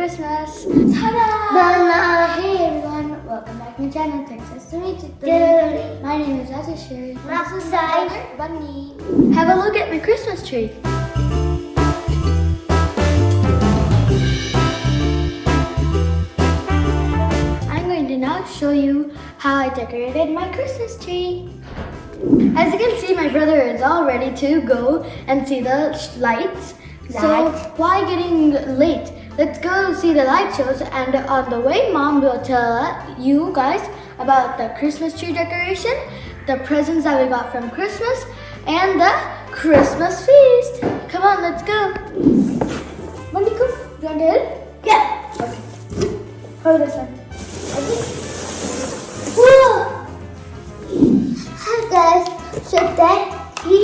Christmas. Ta-da! Hey everyone, welcome back to my channel. Texas to meet you. My name is Azashir. This is my brother, Bunny. Have a look at my Christmas tree. I'm going to now show you how I decorated my Christmas tree. As you can see, my brother is all ready to go and see the lights. So why getting late? Let's go see the light shows, and on the way Mom will tell you guys about the Christmas tree decoration, the presents that we got from Christmas, and the Christmas feast. Come on, let's go. Money, come. You want to help? Yeah. Okay. Hold this one. Whoa! Hi guys. So that he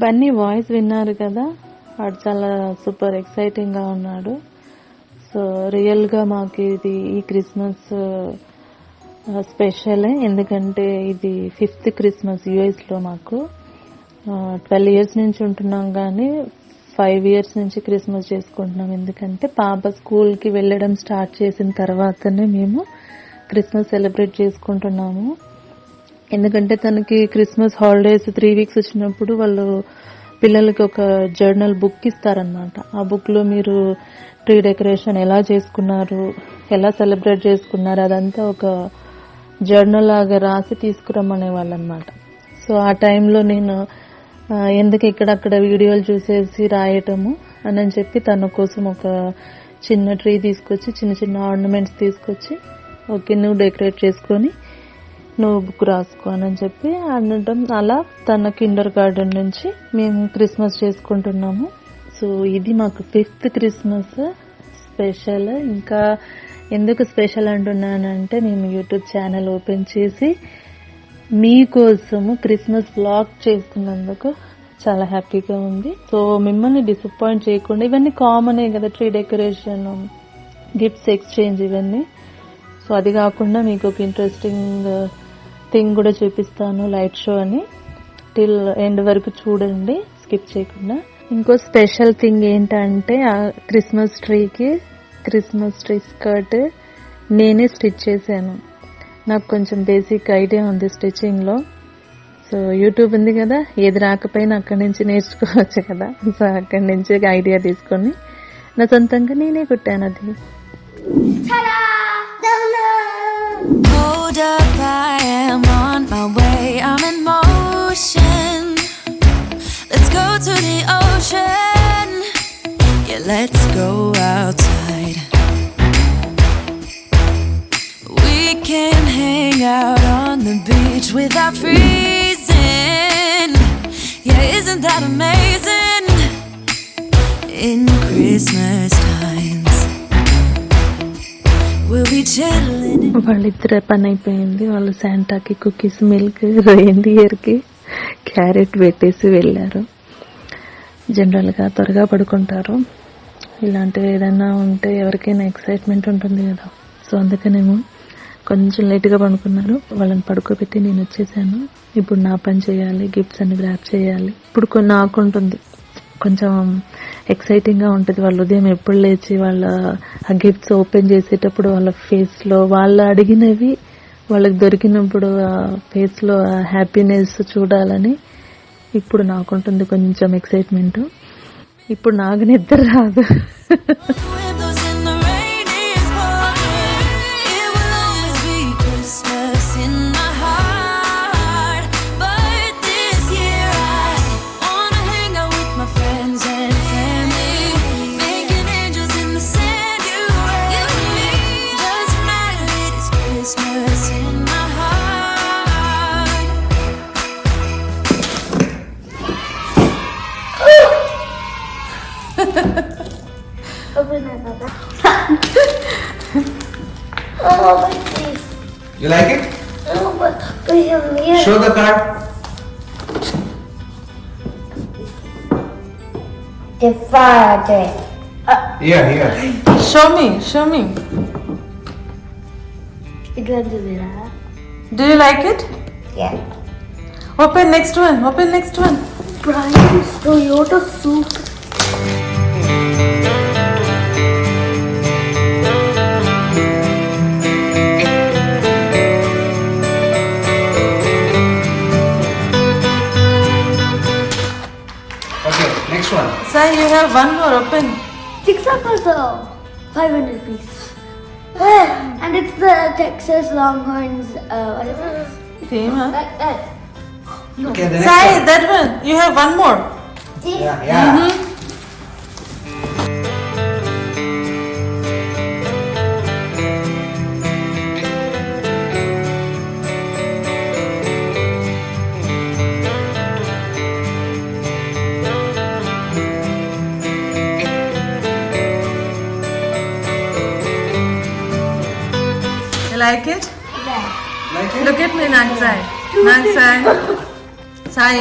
Bunny voice విన్నారు కదా, వాడు చాలా super ఎక్సైటింగ్గా ఉన్నాడు. So రియల్గా మాకు ఇది ఈ Christmas స్పెషలే, ఎందుకంటే ఇది 5th క్రిస్మస్ యూఎస్లో. మాకు 12 years నుంచి ఉంటున్నాం, కానీ 5 years నుంచి క్రిస్మస్ చేసుకుంటున్నాం. ఎందుకంటే పాప స్కూల్కి వెళ్ళడం స్టార్ట్ చేసిన తర్వాతనే మేము క్రిస్మస్ సెలబ్రేట్ చేసుకుంటున్నాము. ఎందుకంటే తనకి క్రిస్మస్ హాలిడేస్ 3 weeks వచ్చినప్పుడు వాళ్ళు పిల్లలకి ఒక జర్నల్ బుక్ ఇస్తారనమాట. ఆ బుక్లో మీరు ట్రీ డెకరేషన్ ఎలా చేసుకున్నారు, ఎలా సెలబ్రేట్ చేసుకున్నారు, అదంతా ఒక జర్నల్ లాగా రాసి తీసుకురమ్మనే వాళ్ళు అనమాట. సో ఆ టైంలో నేను ఎందుకు ఇక్కడక్కడ వీడియోలు చూసేసి రాయటము అని చెప్పి తన కోసం ఒక చిన్న ట్రీ తీసుకొచ్చి చిన్న చిన్న ఆర్నమెంట్స్ తీసుకొచ్చి, ఓకే నువ్వు డెకరేట్ చేసుకొని నువ్వు బుక్ రాసుకోనని చెప్పి అనడం. అలా తన కిండర్ గార్డెన్ నుంచి మేము క్రిస్మస్ చేసుకుంటున్నాము. సో ఇది మాకు 5th క్రిస్మస్ స్పెషల్. ఇంకా ఎందుకు స్పెషల్ అంటున్నానంటే, మేము యూట్యూబ్ ఛానల్ ఓపెన్ చేసి మీకోసము క్రిస్మస్ వ్లాగ్ చేస్తున్నందుకు చాలా హ్యాపీగా ఉంది. సో మిమ్మల్ని డిసప్పాయింట్ చేయకుండా, ఇవన్నీ కామనే కదా, ట్రీ డెకరేషన్, గిఫ్ట్స్ ఎక్స్చేంజ్ ఇవన్నీ. సో అది కాకుండా మీకు ఒక ఇంట్రెస్టింగ్ థింగ్ కూడా చూపిస్తాను, లైట్ షో అని. టిల్ ఎండ్ వరకు చూడండి, స్కిప్ చేయకుండా. ఇంకో స్పెషల్ థింగ్ ఏంటంటే, ఆ క్రిస్మస్ ట్రీ స్కర్ట్ నేనే స్టిచ్ చేశాను. నాకు కొంచెం బేసిక్ ఐడియా ఉంది స్టిచ్చింగ్లో. సో యూట్యూబ్ ఉంది కదా, ఏది రాకపోయినా అక్కడి నుంచి నేర్చుకోవచ్చు కదా. సో అక్కడి నుంచి ఐడియా తీసుకొని నా సొంతంగా నేనే కుట్టాను అది. Hold up, I am on my way, I'm in motion. Let's go to the ocean, yeah, let's go outside. We can hang out on the beach without freezing, yeah, isn't that amazing? In Christmas times వాళ్ళిద్దరే పని అయిపోయింది. వాళ్ళు శాంటాకి cookies, milk, రెయిన్డియర్కి carrot పెట్టేసి వెళ్ళారు. జనరల్గా త్వరగా పడుకుంటారు. ఇలాంటివి ఏదైనా ఉంటే ఎవరికైనా ఎక్సైట్మెంట్ ఉంటుంది కదా. సో అందుకనేమో కొంచెం లేట్గా పడుకున్నారు. వాళ్ళని పడుకోబెట్టి నేను వచ్చేసాను. ఇప్పుడు నా పని చేయాలి, గిఫ్ట్స్ అన్ని ర్యాప్ చేయాలి. ఇప్పుడు నాకు ఉంటుంది కొంచెం ఎక్సైటింగ్గా ఉంటుంది. వాళ్ళు ఉదయం ఎప్పుడు లేచి వాళ్ళ ఆ గిఫ్ట్స్ ఓపెన్ చేసేటప్పుడు వాళ్ళ ఫేస్లో, వాళ్ళు అడిగినవి వాళ్ళకి దొరికినప్పుడు ఆ ఫేస్లో ఆ హ్యాపీనెస్ చూడాలని ఇప్పుడు నాకుంటుంది కొంచెం ఎక్సైట్మెంట్. ఇప్పుడు నాకు నిద్ర రాదు. Open it, Papa. Oh, my face. You like it? No, but we have here. Show the card. The father. Here. Show me. Do you like it? Yeah. Open next one. Brian's Toyota soup. have one more. Open. 6 of us, 500 rupees. And it's the Texas Longhorns, what is it? Same, huh? Okay, the next Sai, one. that one. You have one more. Yeah. You like it? Like it? Look at me, Nagsai. Nagsai. Sai.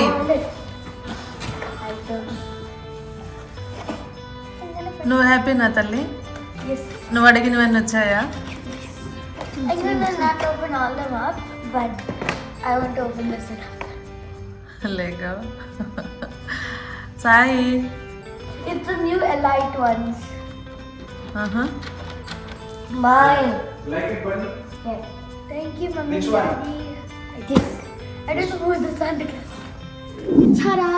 నువ్వు హ్యాపీనా తల్లి? Yes. నువ్వు అడిగినవన్నీ వచ్చాయా? I'm gonna not open all them up, but I want to open this one up. Lego. Sai. It's the new Elite ones. Uh-huh. Mine. Like it, buddy? Yeah. Thank you, Mummy. Which one? Daddy. I don't know who's the Santa Claus. Ta-da!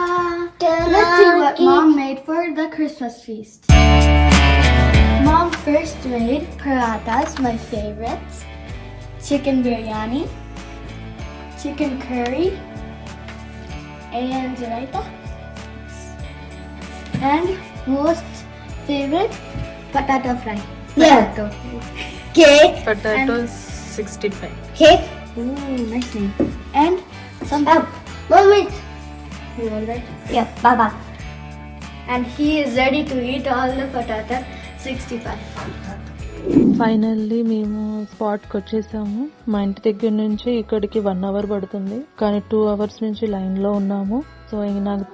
Let's see what Mom made for the Christmas feast. Mom first made parathas, my favorites, chicken biryani, chicken curry, and raita, and most favorite, potato fry. Potato. Cake. Potato 65. Cake. Ooh, nice name. And some Mommy. You all right? Yeah, Baba. And he is ready to eat all the patata 65. Finally మేము స్పాట్కి వచ్చేసాము. మా ఇంటి దగ్గర నుంచి ఇక్కడికి 1 hour పడుతుంది, కానీ 2 hours నుంచి లైన్లో ఉన్నాము. సో ఇంక నాకు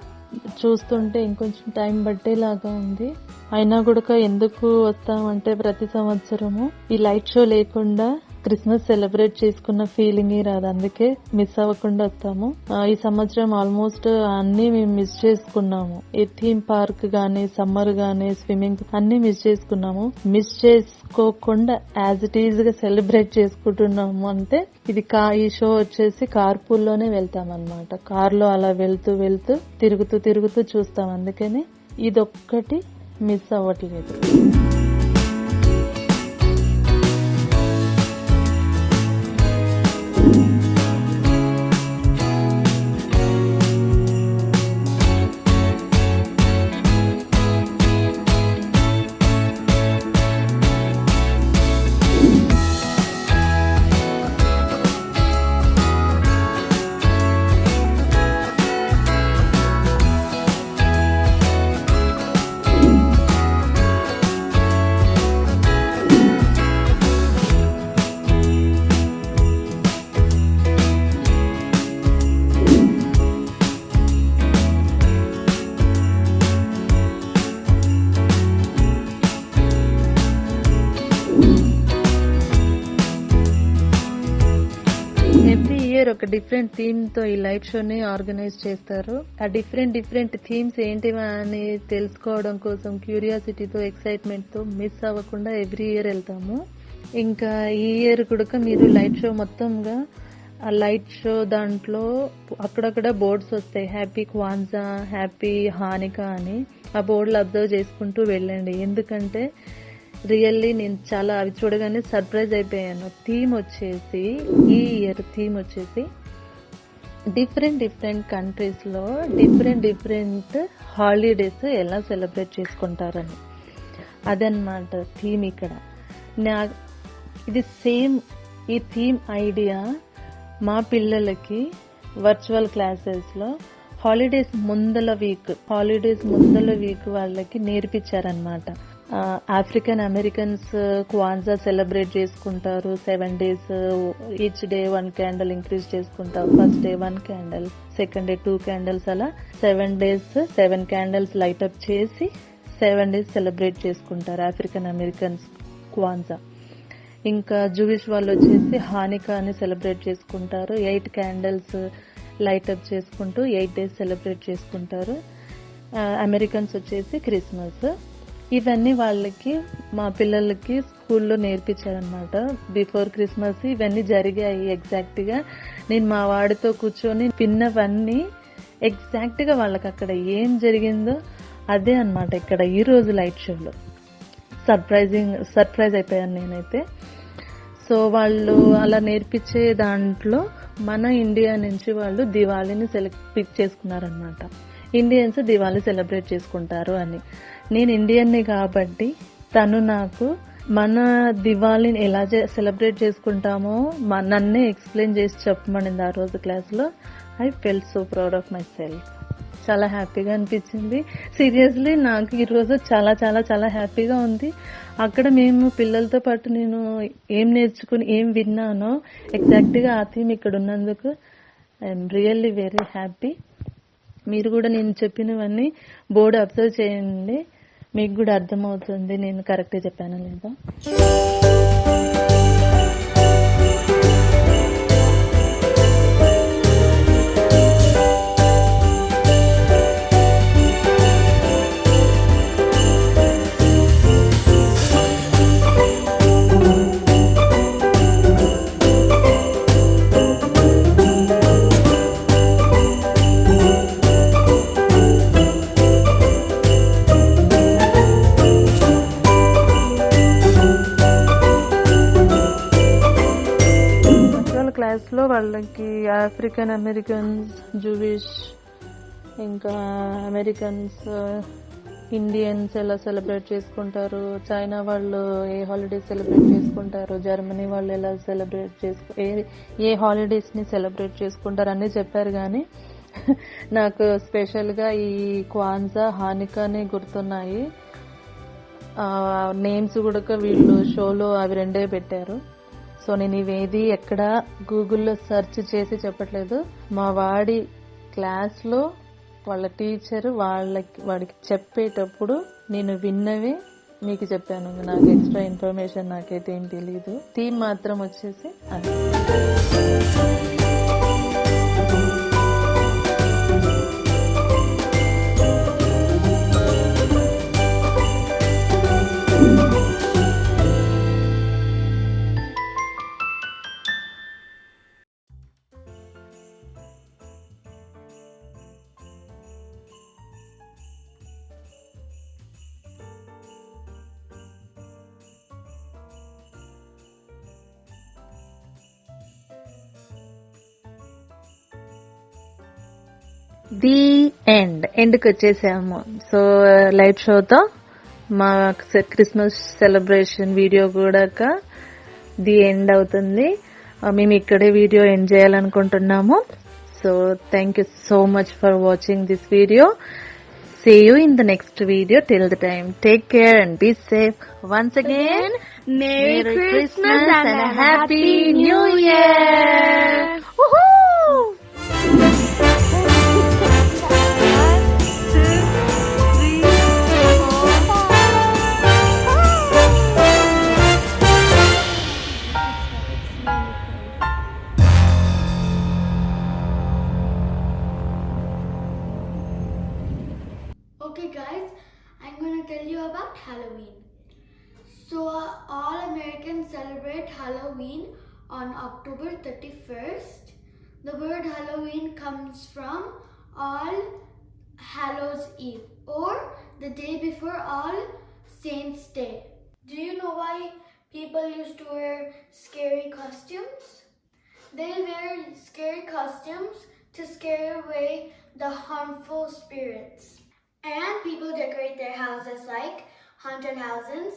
చూస్తుంటే ఇంకొంచెం టైం పట్టేలాగా ఉంది. అయినా కూడా ఎందుకు వస్తామంటే ప్రతి సంవత్సరము ఈ లైట్ షో లేకుండా క్రిస్మస్ సెలబ్రేట్ చేసుకున్న ఫీలింగ్ రాదు, అందుకే మిస్ అవ్వకుండా వస్తాము. ఈ సంవత్సరం ఆల్మోస్ట్ అన్ని మేము మిస్ చేసుకున్నాము. ఈ థీమ్ పార్క్ గానీ, సమ్మర్ గానీ, స్విమ్మింగ్ అన్ని మిస్ చేసుకున్నాము. మిస్ చేసుకోకుండా యాజ్ ఇట్ ఈజ్ గా సెలబ్రేట్ చేసుకుంటున్నాము. అంటే ఇది ఈ షో వచ్చేసి కార్పూల్ లోనే వెళ్తాం అన్నమాట. కార్ లో అలా వెళ్తూ వెళ్తూ తిరుగుతూ చూస్తాం, అందుకని ఇదొక్కటి మిస్ అవ్వట్లేదు. ఒక డిఫరెంట్ థీమ్ తో ఈ లైట్ షోని ఆర్గనైజ్ చేస్తారు. ఆ డిఫరెంట్ థీమ్స్ ఏంటివా అని తెలుసుకోవడం కోసం క్యూరియాసిటీతో, ఎక్సైట్మెంట్ తో మిస్ అవ్వకుండా ఎవ్రీ ఇయర్ వెళ్తాము. ఇంకా ఈ ఇయర్ కూడా మీరు లైట్ షో మొత్తంగా ఆ లైట్ షో దాంట్లో అక్కడక్కడ బోర్డ్స్ వస్తాయి, హ్యాపీ క్వాన్జా, హ్యాపీ హానికా అని. ఆ బోర్డులు అబ్జర్వ్ చేసుకుంటూ వెళ్ళండి, ఎందుకంటే రియల్లీ నేను చాలా అవి చూడగానే సర్ప్రైజ్ అయిపోయాను. థీమ్ వచ్చేసి ఈ ఇయర్ థీమ్ వచ్చేసి డిఫరెంట్ కంట్రీస్ లో డిఫరెంట్ హాలిడేస్ ఎలా సెలబ్రేట్ చేసుకుంటారని, అదనమాట థీమ్ ఇక్కడ. ఇది సేమ్ ఈ థీమ్ ఐడియా మా పిల్లలకి వర్చువల్ క్లాసెస్ లో హాలిడేస్ ముందల వీక్ వాళ్ళకి నేర్పించారనమాట. ఆఫ్రికన్ అమెరికన్స్ క్వాన్జా సెలబ్రేట్ చేసుకుంటారు 7 days. Each day 1 candle increase చేసుకుంటారు. First day 1 candle, second day 2 candles, అలా 7 days 7 candles లైట్ అప్ చేసి 7 days సెలబ్రేట్ చేసుకుంటారు ఆఫ్రికన్ అమెరికన్స్ క్వాన్జా. ఇంకా జూయిష్ వాళ్ళు వచ్చేసి హానికా అని సెలబ్రేట్ చేసుకుంటారు. 8 candles లైట్ అప్ చేసుకుంటూ 8 days సెలబ్రేట్ చేసుకుంటారు. అమెరికన్స్ వచ్చేసి క్రిస్మస్. ఇవన్నీ వాళ్ళకి మా పిల్లలకి స్కూల్లో నేర్పించారనమాట. బిఫోర్ క్రిస్మస్ ఇవన్నీ జరిగాయి ఎగ్జాక్ట్ గా. నేను మా వాడితో కూర్చొని విన్నవన్నీ ఎగ్జాక్ట్ గా వాళ్ళకి అక్కడ ఏం జరిగిందో అదే అన్నమాట ఇక్కడ ఈ రోజు లైట్ షోలో సర్ప్రైజ్ అయిపోయాను నేనైతే. సో వాళ్ళు అలా నేర్పించే దాంట్లో మన ఇండియా నుంచి వాళ్ళు దివాళీని పిక్ చేసుకున్నారనమాట. ఇండియన్స్ దివాళీ సెలబ్రేట్ చేసుకుంటారు అని. నేను ఇండియన్ని కాబట్టి తను నాకు మన దివాళీని ఎలా సెలబ్రేట్ చేసుకుంటామో నన్నే ఎక్స్ప్లెయిన్ చేసి చెప్పమనింది ఆ రోజు క్లాస్లో. I felt so proud of my self. చాలా హ్యాపీగా అనిపించింది. సీరియస్లీ నాకు ఈరోజు చాలా చాలా చాలా హ్యాపీగా ఉంది. అక్కడ మేము పిల్లలతో పాటు నేను ఏం నేర్చుకుని ఏం విన్నానో ఎగ్జాక్ట్గా ఆ థీమ్ ఇక్కడ ఉన్నందుకు ఐఎమ్ రియల్లీ వెరీ హ్యాపీ. మీరు కూడా నేను చెప్పినవన్నీ బోర్డు అబ్జర్వ్ చేయండి, మీకు కూడా అర్థమవుతుంది నేను కరెక్ట్గా చెప్పానా లేదా. క్లాస్లో వాళ్ళకి ఆఫ్రికన్ అమెరికన్స్, జూవిష్, ఇంకా అమెరికన్స్, ఇండియన్స్ ఎలా సెలబ్రేట్ చేసుకుంటారు, చైనా వాళ్ళు ఏ హాలిడేస్ సెలబ్రేట్ చేసుకుంటారు, జర్మనీ వాళ్ళు ఎలా ఏ హాలిడేస్ని సెలబ్రేట్ చేసుకుంటారు అన్నీ చెప్పారు. కానీ నాకు స్పెషల్గా ఈ క్వాన్జా, హానికాని గుర్తున్నాయి. నేమ్స్ కూడా వీళ్ళు షోలో అవి రెండే పెట్టారు. సో నేను ఇవేది ఎక్కడ గూగుల్లో సెర్చ్ చేసి చెప్పట్లేదు. మా వాడి క్లాస్లో వాళ్ళ టీచర్ వాడికి చెప్పేటప్పుడు నేను విన్నవే మీకు చెప్పాను. నాకు ఎక్స్ట్రా ఇన్ఫర్మేషన్ నాకైతే ఏం తెలీదు. థీమ్ మాత్రం వచ్చేసి అది. ది ఎండ్కి వచ్చేసాము. సో లైట్ షోతో మా క్రిస్మస్ సెలబ్రేషన్ వీడియో కూడా ది ఎండ్ అవుతుంది. మేము ఇక్కడే వీడియో ఎండ్ చేయాలనుకుంటున్నాము. So thank you so much for watching this video. See you in the next video. Till the time, take care and be safe. Once again, Merry Christmas and a Happy New Year! Woohoo! Okay guys, I'm going to tell you about Halloween. So all Americans celebrate Halloween on October 31st. The word Halloween comes from All Hallows Eve, or the day before All Saints Day. Do you know why people used to wear scary costumes? They wear scary costumes to scare away the harmful spirits. And people decorate their houses like haunted houses